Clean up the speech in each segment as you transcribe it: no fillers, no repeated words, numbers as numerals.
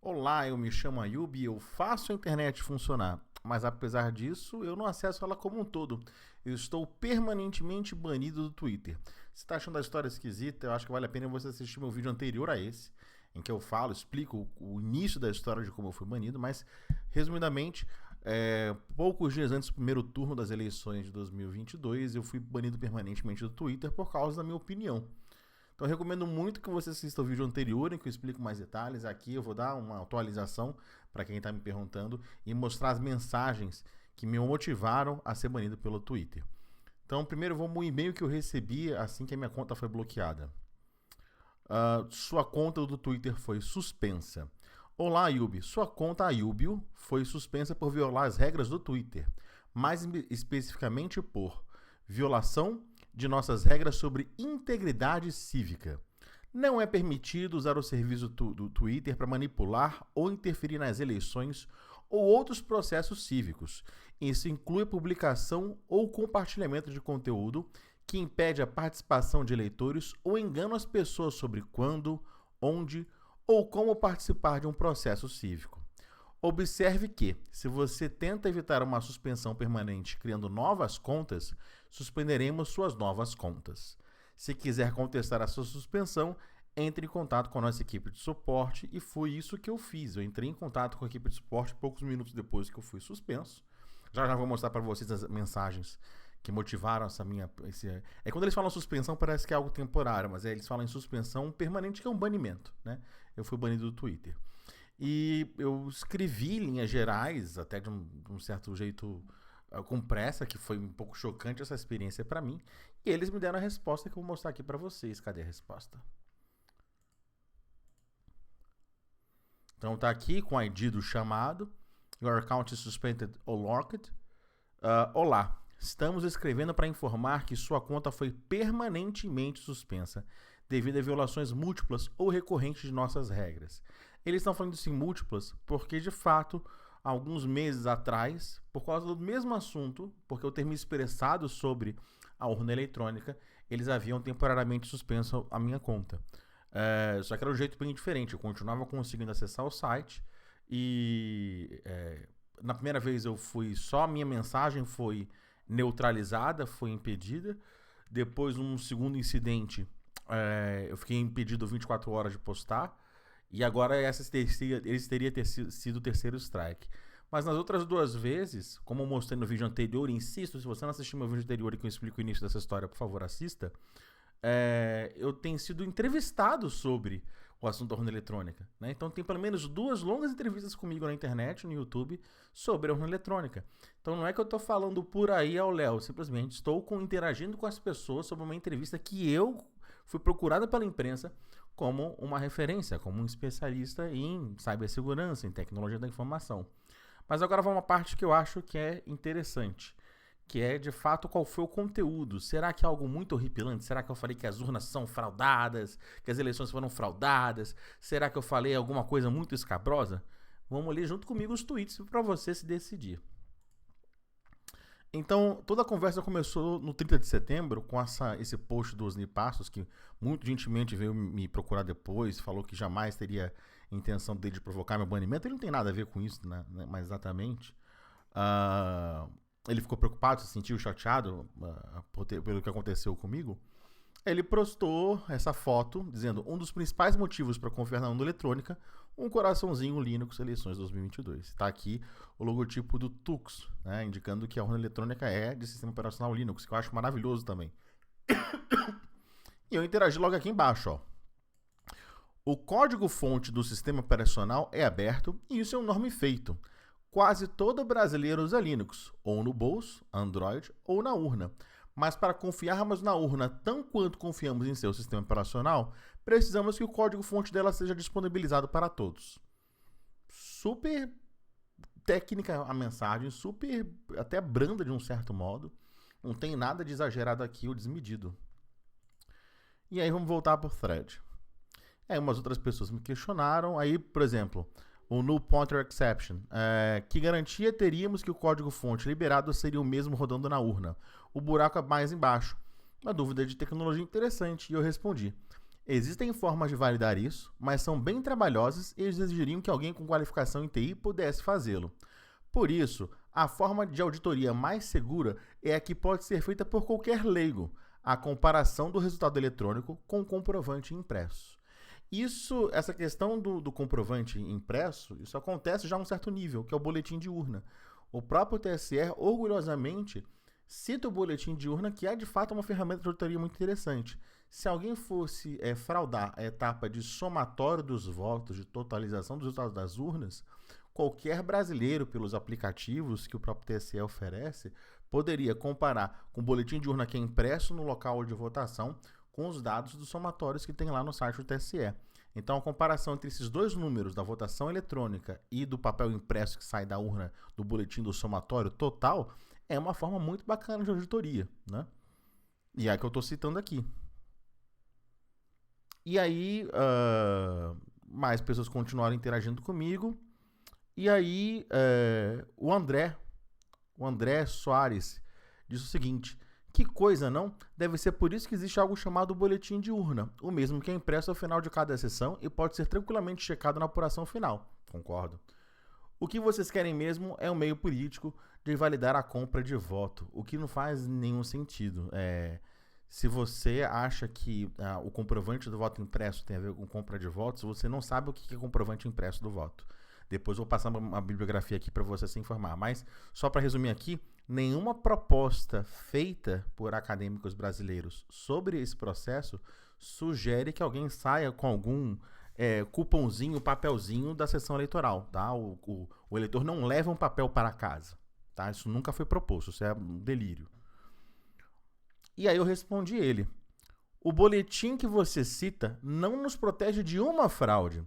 Olá, eu me chamo Ayub e eu faço a internet funcionar. Mas apesar disso, eu não acesso ela como um todo. Eu estou permanentemente banido do Twitter. Se está achando a história esquisita, eu acho que vale a pena você assistir meu vídeo anterior a esse, em que eu falo, explico o início da história de como eu fui banido, mas, resumidamente, poucos dias antes do primeiro turno das eleições de 2022, eu fui banido permanentemente do Twitter por causa da minha opinião. Então eu recomendo muito que você assista o vídeo anterior em que eu explico mais detalhes. Aqui eu vou dar uma atualização para quem está me perguntando e mostrar as mensagens que me motivaram a ser banido pelo Twitter. Então primeiro vamos ao e-mail que eu recebi assim que a minha conta foi bloqueada. Sua conta do Twitter foi suspensa. Olá, Ayub. Sua conta Ayubio foi suspensa por violar as regras do Twitter. Mais especificamente por violação de nossas regras sobre integridade cívica. Não é permitido usar o serviço do Twitter para manipular ou interferir nas eleições ou outros processos cívicos. Isso inclui a publicação ou compartilhamento de conteúdo que impede a participação de eleitores ou engana as pessoas sobre quando, onde ou como participar de um processo cívico. Observe que, se você tenta evitar uma suspensão permanente criando novas contas, suspenderemos suas novas contas. Se quiser contestar a sua suspensão, entre em contato com a nossa equipe de suporte, e foi isso que eu fiz. Eu entrei em contato com a equipe de suporte poucos minutos depois que eu fui suspenso. Já vou mostrar para vocês as mensagens que motivaram essa minha... Quando eles falam suspensão parece que é algo temporário, mas eles falam em suspensão permanente, que é um banimento, né? Eu fui banido do Twitter. E eu escrevi linhas gerais, até de um certo jeito com pressa, que foi um pouco chocante essa experiência para mim. E eles me deram a resposta que eu vou mostrar aqui para vocês. Cadê a resposta? Então tá aqui com o ID do chamado. Your account is suspended or locked. Olá, estamos escrevendo para informar que sua conta foi permanentemente suspensa devido a violações múltiplas ou recorrentes de nossas regras. Eles estão falando isso em múltiplas porque, de fato, alguns meses atrás, por causa do mesmo assunto, porque eu ter me expressado sobre a urna eletrônica, eles haviam temporariamente suspenso a minha conta. Só que era um jeito bem diferente. Eu continuava conseguindo acessar o site e na primeira vez só a minha mensagem foi neutralizada, foi impedida. Depois, um segundo incidente, eu fiquei impedido 24 horas de postar. E agora eles teriam sido o terceiro strike. Mas nas outras duas vezes, como eu mostrei no vídeo anterior, insisto, se você não assistiu meu vídeo anterior em que eu explico o início dessa história, por favor, assista. Eu tenho sido entrevistado sobre o assunto da urna eletrônica, né? Então tem pelo menos 2 longas entrevistas comigo na internet, no YouTube, sobre a urna eletrônica. Então não é que eu estou falando por aí ao léu, simplesmente estou interagindo com as pessoas sobre uma entrevista que eu fui procurada pela imprensa como uma referência, como um especialista em cibersegurança, em tecnologia da informação. Mas agora vamos a uma parte que eu acho que é interessante, que é, de fato, qual foi o conteúdo. Será que é algo muito horripilante? Será que eu falei que as urnas são fraudadas, que as eleições foram fraudadas? Será que eu falei alguma coisa muito escabrosa? Vamos ler junto comigo os tweets para você se decidir. Então, toda a conversa começou no 30 de setembro com esse post do Osni Passos, que muito gentilmente veio me procurar depois, falou que jamais teria intenção dele de provocar meu banimento. Ele não tem nada a ver com isso, né, mais exatamente. Ele ficou preocupado, se sentiu chateado pelo que aconteceu comigo. Ele postou essa foto dizendo: um dos principais motivos para confiar na urna eletrônica, um coraçãozinho Linux eleições 2022. Está aqui o logotipo do Tux, né, indicando que a urna eletrônica é de sistema operacional Linux, que eu acho maravilhoso também. E eu interagi logo aqui embaixo, ó. O código-fonte do sistema operacional é aberto e isso é um enorme feito. Quase todo brasileiro usa Linux, ou no bolso, Android, ou na urna. Mas para confiarmos na urna tão quanto confiamos em seu sistema operacional, precisamos que o código-fonte dela seja disponibilizado para todos. Super técnica a mensagem, super até branda de um certo modo. Não tem nada de exagerado aqui ou desmedido. E aí vamos voltar para o thread. Aí umas outras pessoas me questionaram. Aí, por exemplo, o Null Pointer Exception. Que garantia teríamos que o código-fonte liberado seria o mesmo rodando na urna? O buraco é mais embaixo. Uma dúvida de tecnologia interessante. E eu respondi: Existem formas de validar isso, mas são bem trabalhosas e exigiriam que alguém com qualificação em TI pudesse fazê-lo. Por isso, a forma de auditoria mais segura é a que pode ser feita por qualquer leigo, a comparação do resultado eletrônico com o comprovante impresso. Essa questão do comprovante impresso, isso acontece já a um certo nível, que é o boletim de urna. O próprio TSE, orgulhosamente, cita o boletim de urna, que é de fato uma ferramenta de auditoria muito interessante. Se alguém fosse fraudar a etapa de somatório dos votos, de totalização dos resultados das urnas, qualquer brasileiro, pelos aplicativos que o próprio TSE oferece, poderia comparar com o boletim de urna que é impresso no local de votação com os dados dos somatórios que tem lá no site do TSE. Então, a comparação entre esses dois números, da votação eletrônica e do papel impresso que sai da urna do boletim do somatório total, é uma forma muito bacana de auditoria, né? E é a que eu estou citando aqui. E aí, mais pessoas continuaram interagindo comigo. E aí, o André Soares disse o seguinte: que coisa, não? Deve ser por isso que existe algo chamado boletim de urna, o mesmo que é impresso ao final de cada sessão e pode ser tranquilamente checado na apuração final. Concordo. O que vocês querem mesmo é um meio político de validar a compra de voto, o que não faz nenhum sentido. Se você acha que o comprovante do voto impresso tem a ver com compra de votos, você não sabe o que é comprovante impresso do voto. Depois eu vou passar uma bibliografia aqui para você se informar. Mas, só para resumir aqui, nenhuma proposta feita por acadêmicos brasileiros sobre esse processo sugere que alguém saia com algum cupomzinho, papelzinho da sessão eleitoral. Tá? O eleitor não leva um papel para casa. Tá? Isso nunca foi proposto, isso é um delírio. E aí eu respondi ele: o boletim que você cita não nos protege de uma fraude.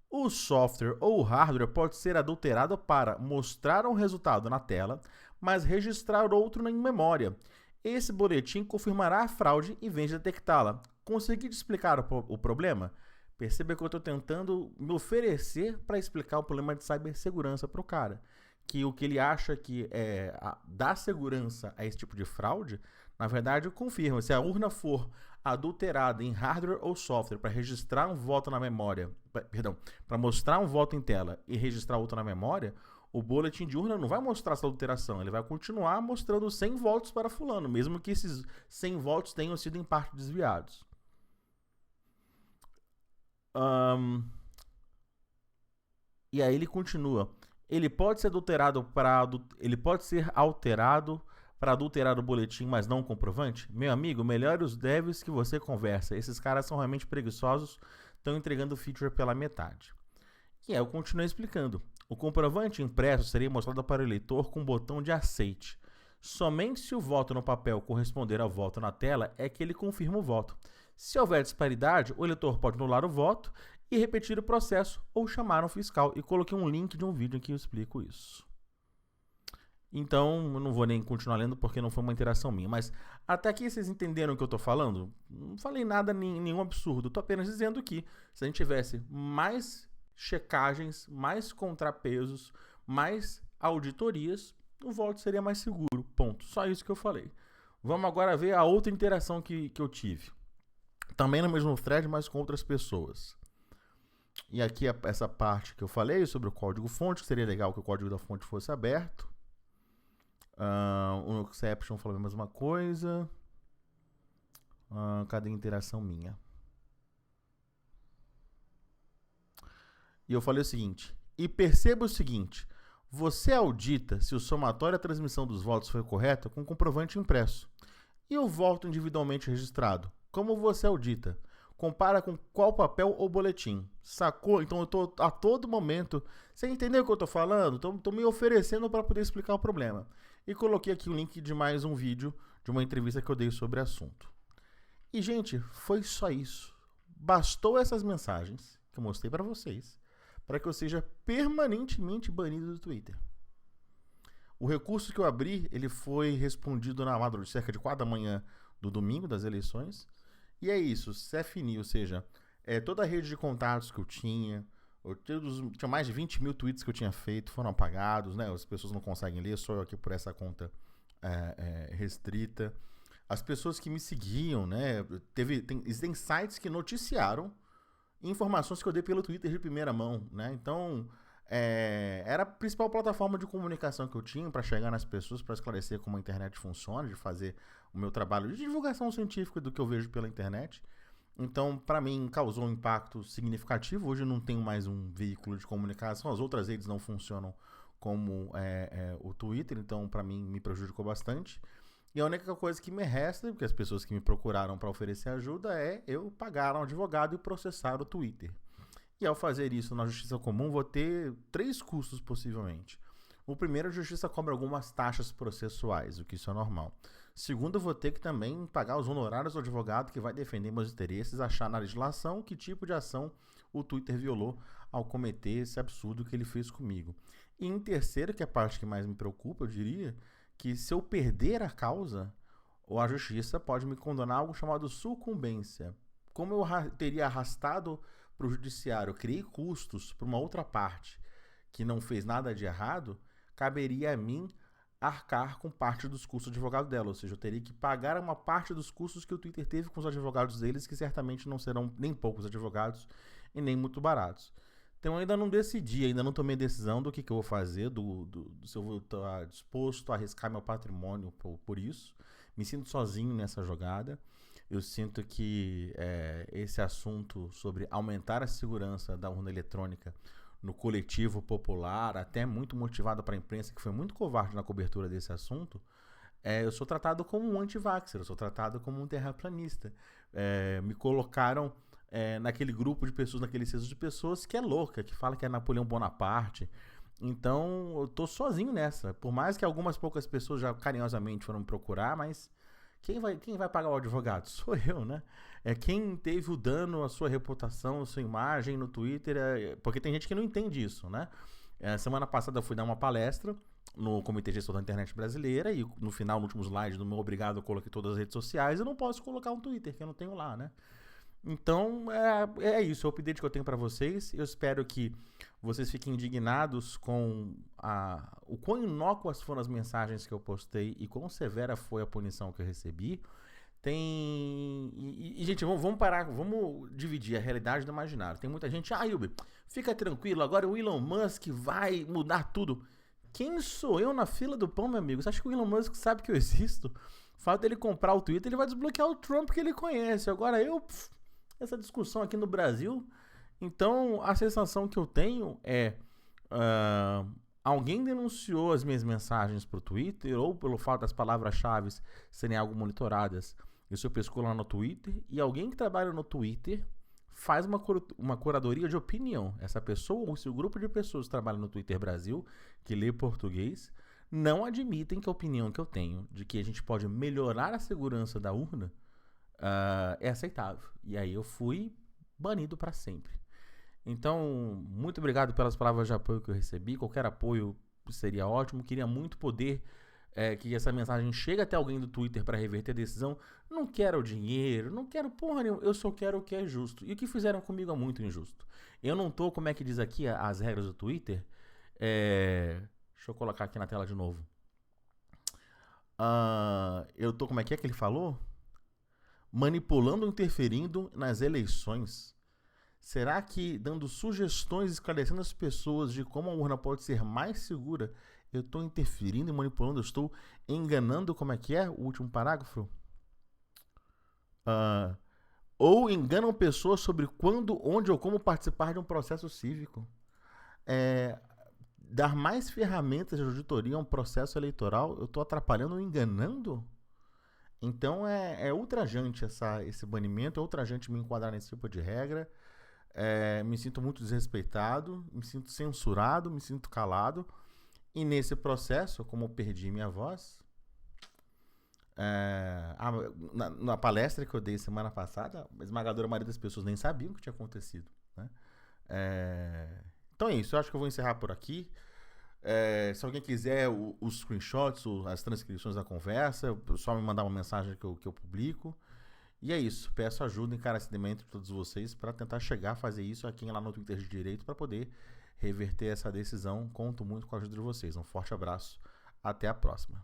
O software ou o hardware pode ser adulterado para mostrar um resultado na tela, mas registrar outro em memória. Esse boletim confirmará a fraude em vez de detectá-la. Consegui te explicar o problema? Perceba que eu estou tentando me oferecer para explicar o problema de cibersegurança para o cara. Que o que ele acha que dá segurança a esse tipo de fraude, na verdade confirma. Se a urna for adulterada em hardware ou software para registrar um voto na memória, para mostrar um voto em tela e registrar outro na memória, o boletim de urna não vai mostrar essa adulteração, ele vai continuar mostrando 100 votos para fulano, mesmo que esses 100 votos tenham sido em parte desviados. E aí ele continua: ele pode ser alterado para adulterar o boletim, mas não o comprovante? Meu amigo, melhore os devs que você conversa. Esses caras são realmente preguiçosos, estão entregando o feature pela metade. E aí eu continuei explicando. O comprovante impresso seria mostrado para o eleitor com um botão de aceite. Somente se o voto no papel corresponder ao voto na tela é que ele confirma o voto. Se houver disparidade, o eleitor pode anular o voto e repetir o processo ou chamar um fiscal. E coloquei um link de um vídeo em que eu explico isso. Então, eu não vou nem continuar lendo porque não foi uma interação minha. Mas até aqui vocês entenderam o que eu estou falando? Não falei nada, nenhum absurdo. Estou apenas dizendo que se a gente tivesse mais checagens, mais contrapesos, mais auditorias, o voto seria mais seguro. Ponto. Só isso que eu falei. Vamos agora ver a outra interação que eu tive. Também no mesmo thread, mas com outras pessoas. E aqui essa parte que eu falei sobre o código-fonte, que seria legal que o código da fonte fosse aberto. O Exception falou a mesma coisa. Cadê a interação minha? E eu falei o seguinte: e perceba o seguinte, você audita se o somatório e a transmissão dos votos foi correta com comprovante impresso. E o voto individualmente registrado, como você audita? Compara com qual papel ou boletim? Sacou? Então eu estou a todo momento... Você entendeu o que eu estou falando? Estou me oferecendo para poder explicar o problema. E coloquei aqui o link de mais um vídeo de uma entrevista que eu dei sobre o assunto. E, gente, foi só isso. Bastou essas mensagens que eu mostrei para vocês para que eu seja permanentemente banido do Twitter. O recurso que eu abri, ele foi respondido na madrugada, cerca de 4 da manhã do domingo das eleições. E é isso, CFNI, ou seja, toda a rede de contatos que eu tinha mais de 20 mil tweets que eu tinha feito, foram apagados, né? As pessoas não conseguem ler, só eu aqui por essa conta restrita. as pessoas que me seguiam, né? Existem sites que noticiaram informações que eu dei pelo Twitter de primeira mão, né? Então, era a principal plataforma de comunicação que eu tinha para chegar nas pessoas, para esclarecer como a internet funciona, de fazer o meu trabalho de divulgação científica do que eu vejo pela internet. Então, para mim, causou um impacto significativo. Hoje eu não tenho mais um veículo de comunicação, as outras redes não funcionam como o Twitter, então para mim me prejudicou bastante. E a única coisa que me resta, porque as pessoas que me procuraram para oferecer ajuda, é eu pagar um advogado e processar o Twitter. E ao fazer isso na Justiça Comum, vou ter 3 custos possivelmente. O primeiro, a Justiça cobra algumas taxas processuais, o que isso é normal. Segundo, eu vou ter que também pagar os honorários do advogado que vai defender meus interesses, achar na legislação que tipo de ação o Twitter violou ao cometer esse absurdo que ele fez comigo. E em terceiro, que é a parte que mais me preocupa, eu diria, que se eu perder a causa, a Justiça pode me condenar a algo chamado sucumbência. Como eu teria arrastado para o judiciário, criei custos para uma outra parte que não fez nada de errado, caberia a mim arcar com parte dos custos de advogado dela, ou seja, eu teria que pagar uma parte dos custos que o Twitter teve com os advogados deles, que certamente não serão nem poucos advogados e nem muito baratos. Então eu ainda não decidi, ainda não tomei decisão do que eu vou fazer, se eu vou estar disposto a arriscar meu patrimônio por isso. Me sinto sozinho nessa jogada. Eu sinto que esse assunto sobre aumentar a segurança da urna eletrônica no coletivo popular, até muito motivado para a imprensa, que foi muito covarde na cobertura desse assunto, eu sou tratado como um anti-vaxxer, eu sou tratado como um terraplanista. Me colocaram naquele grupo de pessoas, naquele censo de pessoas que é louca, que fala que é Napoleão Bonaparte. Então, eu tô sozinho nessa. Por mais que algumas poucas pessoas já carinhosamente foram me procurar, mas quem vai pagar o advogado? Sou eu, né? Quem teve o dano à sua reputação, à sua imagem no Twitter, porque tem gente que não entende isso, né? Semana passada eu fui dar uma palestra no Comitê Gestor da Internet Brasileira e no final, no último slide do meu obrigado, eu coloquei todas as redes sociais. Eu não posso colocar um Twitter, que eu não tenho lá, né? Então, é isso, é o update que eu tenho para vocês. Eu espero que vocês fiquem indignados com o quão inócuas foram as mensagens que eu postei e quão severa foi a punição que eu recebi. Gente, vamos parar, vamos dividir a realidade do imaginário. Tem muita gente, Yubi, fica tranquilo, agora o Elon Musk vai mudar tudo. Quem sou eu na fila do pão, meu amigo? Você acha que o Elon Musk sabe que eu existo? O fato dele comprar o Twitter, ele vai desbloquear o Trump que ele conhece. Agora essa discussão aqui no Brasil. Então, a sensação que eu tenho é alguém denunciou as minhas mensagens pro Twitter, ou pelo fato das palavras-chave serem algo monitoradas, isso eu pesco lá no Twitter, e alguém que trabalha no Twitter faz uma curadoria de opinião. Essa pessoa, ou seu grupo de pessoas que trabalham no Twitter Brasil, que lê português, não admitem que a opinião que eu tenho de que a gente pode melhorar a segurança da urna é aceitável. E aí eu fui banido para sempre. Então, muito obrigado pelas palavras de apoio que eu recebi. Qualquer apoio seria ótimo. Queria muito poder que essa mensagem chegue até alguém do Twitter para reverter a decisão. Não quero o dinheiro, não quero porra nenhuma. Eu só quero o que é justo. E o que fizeram comigo é muito injusto. Eu não tô, como é que diz aqui as regras do Twitter? Deixa eu colocar aqui na tela de novo. Eu tô, como é que ele falou? Manipulando, interferindo nas eleições. Será que dando sugestões, esclarecendo as pessoas de como a urna pode ser mais segura, eu estou interferindo e manipulando, eu estou enganando, como é que é o último parágrafo? Ou enganam pessoas sobre quando, onde ou como participar de um processo cívico. Dar mais ferramentas de auditoria a um processo eleitoral, eu estou atrapalhando ou enganando? Então é ultrajante esse banimento, é ultrajante me enquadrar nesse tipo de regra. Me sinto muito desrespeitado, me sinto censurado, me sinto calado. E nesse processo, como eu perdi minha voz, na palestra que eu dei semana passada, a esmagadora maioria das pessoas nem sabiam o que tinha acontecido, né? Então é isso, eu acho que eu vou encerrar por aqui. Se alguém quiser os screenshots, as transcrições da conversa, é só me mandar uma mensagem que eu publico. E é isso, peço ajuda encarecidamente de todos vocês para tentar chegar a fazer isso aqui lá no Twitter de Direito para poder reverter essa decisão. Conto muito com a ajuda de vocês. Um forte abraço, até a próxima.